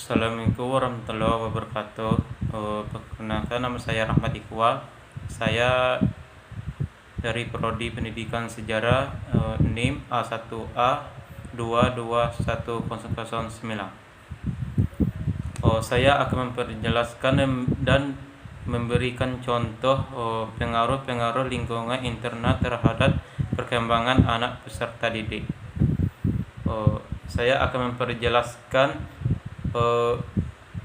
Assalamualaikum warahmatullahi wabarakatuh. Perkenalkan, nama saya Rahmat Iqbal. Saya dari Prodi Pendidikan Sejarah, NIM A1A 221009. Saya akan memperjelaskan dan memberikan contoh pengaruh-pengaruh lingkungan internet terhadap perkembangan anak peserta didik. Saya akan memperjelaskan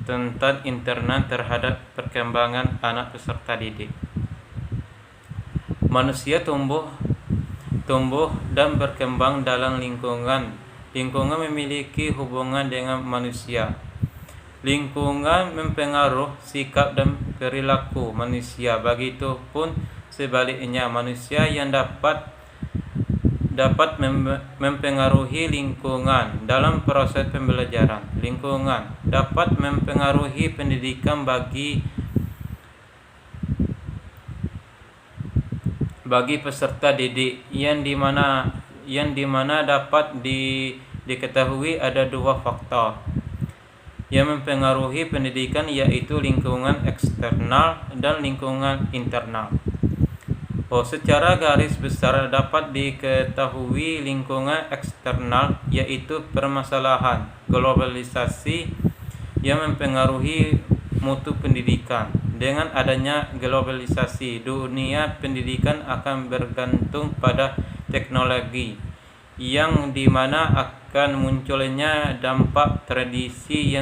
tentang internet terhadap perkembangan anak peserta didik. Manusia tumbuh dan berkembang dalam lingkungan. Lingkungan memiliki hubungan dengan manusia. Lingkungan mempengaruhi sikap dan perilaku manusia. Begitupun sebaliknya, manusia yang dapat mempengaruhi lingkungan dalam proses pembelajaran. Lingkungan dapat mempengaruhi pendidikan bagi peserta didik, yang dimana dapat diketahui ada dua faktor yang mempengaruhi pendidikan, yaitu lingkungan eksternal dan lingkungan internal. Secara garis besar dapat diketahui lingkungan eksternal yaitu permasalahan globalisasi yang mempengaruhi mutu pendidikan. Dengan adanya globalisasi, dunia pendidikan akan bergantung pada teknologi, yang dimana akan munculnya dampak tradisi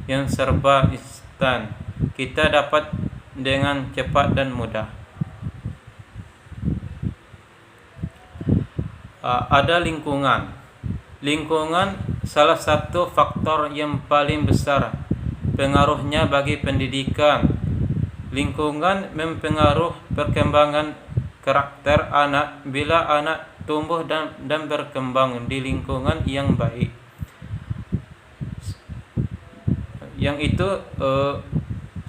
yang serba instan. Kita dapat dengan cepat dan mudah. Ada lingkungan. Lingkungan salah satu faktor yang paling besar pengaruhnya bagi pendidikan. Lingkungan mempengaruhi perkembangan karakter anak. Bila anak tumbuh dan berkembang di lingkungan yang baik, yang itu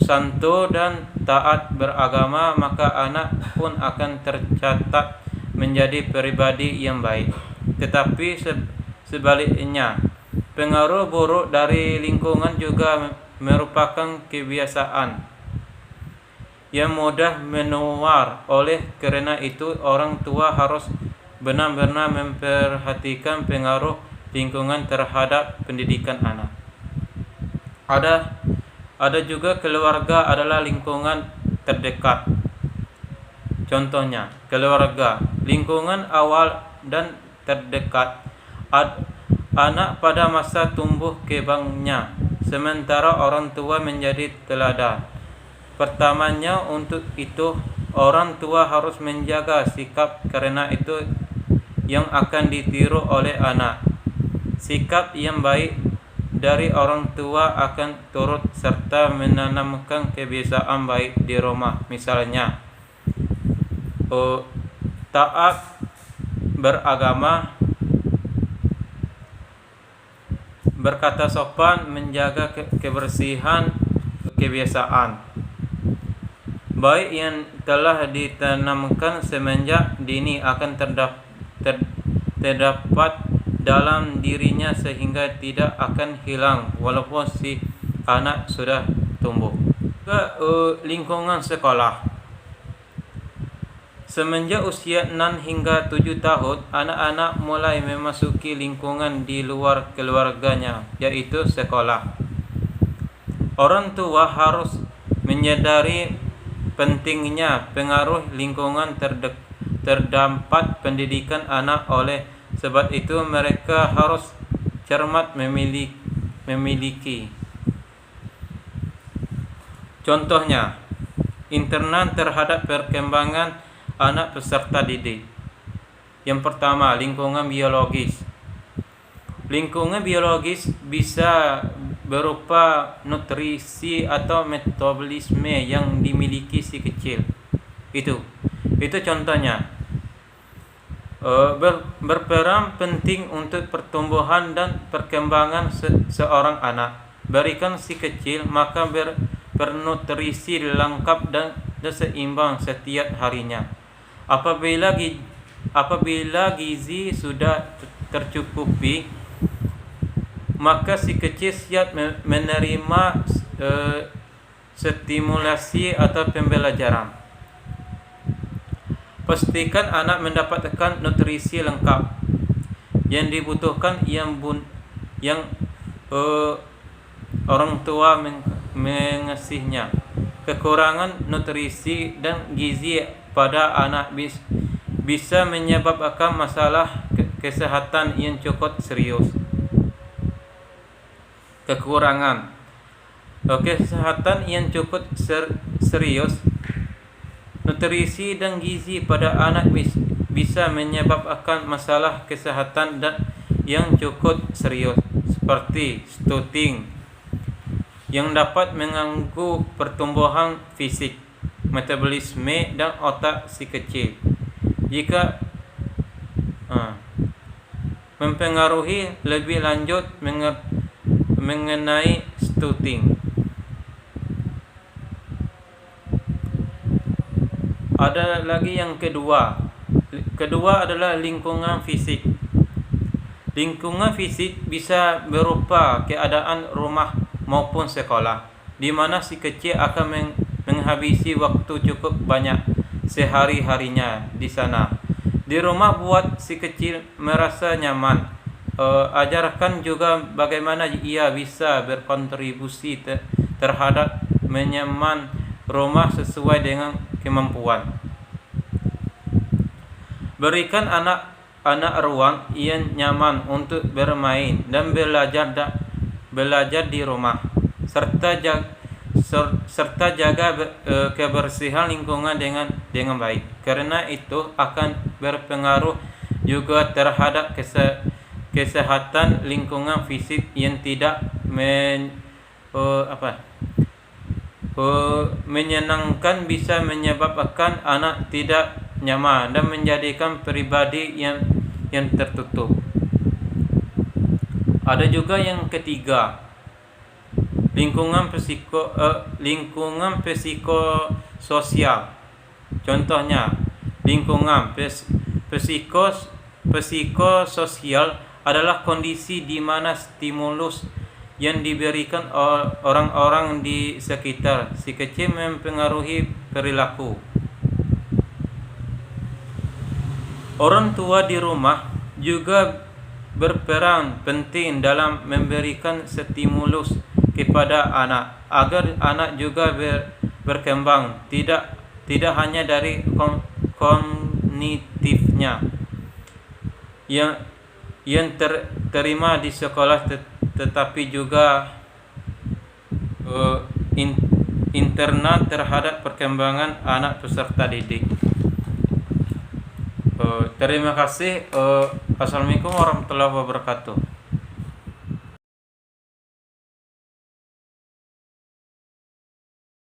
santun dan taat beragama, maka anak pun akan tercatat menjadi pribadi yang baik. Tetapi sebaliknya, pengaruh buruk dari lingkungan juga merupakan kebiasaan yang mudah menular. Oleh karena itu, orang tua harus benar-benar memperhatikan pengaruh lingkungan terhadap pendidikan anak. Ada juga keluarga adalah lingkungan terdekat. Contohnya, keluarga, lingkungan awal dan terdekat anak pada masa tumbuh kembangnya, sementara orang tua menjadi teladan. Pertamanya, untuk itu orang tua harus menjaga sikap, karena itu yang akan ditiru oleh anak. Sikap yang baik dari orang tua akan turut serta menanamkan kebiasaan baik di rumah. Misalnya, taat beragama, berkata sopan, menjaga kebersihan, kebiasaan baik yang telah ditanamkan semenjak dini akan terdapat dalam dirinya sehingga tidak akan hilang walaupun si anak sudah tumbuh. Lingkungan sekolah. Semenjak usia 6 hingga 7 tahun, anak-anak mulai memasuki lingkungan di luar keluarganya, yaitu sekolah. Orang tua harus menyadari pentingnya pengaruh lingkungan terdampak pendidikan anak. Oleh sebab itu, mereka harus cermat memiliki. Contohnya, internet terhadap perkembangan anak peserta didik. Yang pertama, lingkungan biologis. Lingkungan biologis bisa berupa nutrisi atau metabolisme yang dimiliki si kecil. Itu contohnya. Berperan penting untuk pertumbuhan dan perkembangan seorang anak. Berikan si kecil makan bernutrisi lengkap dan seimbang setiap harinya. Apabila gizi sudah tercukupi, maka si kecil siap menerima stimulasi atau pembelajaran. Pastikan anak mendapatkan nutrisi lengkap yang dibutuhkan yang orang tua mengasihinya. Kekurangan nutrisi dan gizi pada anak bisa menyebabkan masalah kesehatan yang cukup serius. Kekurangan kesehatan yang cukup serius. Nutrisi dan gizi pada anak bisa menyebabkan masalah kesehatan yang cukup serius, seperti stunting yang dapat mengganggu pertumbuhan fisik, metabolisme, dan otak si kecil. Jika mempengaruhi lebih lanjut mengenai stunting. Ada lagi yang kedua adalah lingkungan fisik. Lingkungan fisik bisa berupa keadaan rumah maupun sekolah, di mana si kecil akan menghabisi waktu cukup banyak sehari-harinya di sana. Di rumah buat si kecil merasa nyaman. Ajarkan juga bagaimana ia bisa berkontribusi terhadap menyaman rumah sesuai dengan kemampuan. Berikan anak ruang yang nyaman untuk bermain dan belajar di rumah, serta jaga kebersihan lingkungan dengan baik, karena itu akan berpengaruh juga terhadap kesehatan lingkungan fisik yang tidak menyenangkan, bisa menyebabkan anak tidak nyaman dan menjadikan pribadi yang tertutup. Ada juga yang ketiga, lingkungan psikososial. Contohnya, lingkungan psikososial adalah kondisi di mana stimulus yang diberikan orang-orang di sekitar si kecil mempengaruhi perilaku. Orang tua di rumah juga berperan penting dalam memberikan stimulus kepada anak agar anak juga berkembang tidak hanya dari kognitifnya yang terima di sekolah, tetapi juga internal terhadap perkembangan anak peserta didik. Terima kasih. Assalamualaikum warahmatullahi wabarakatuh.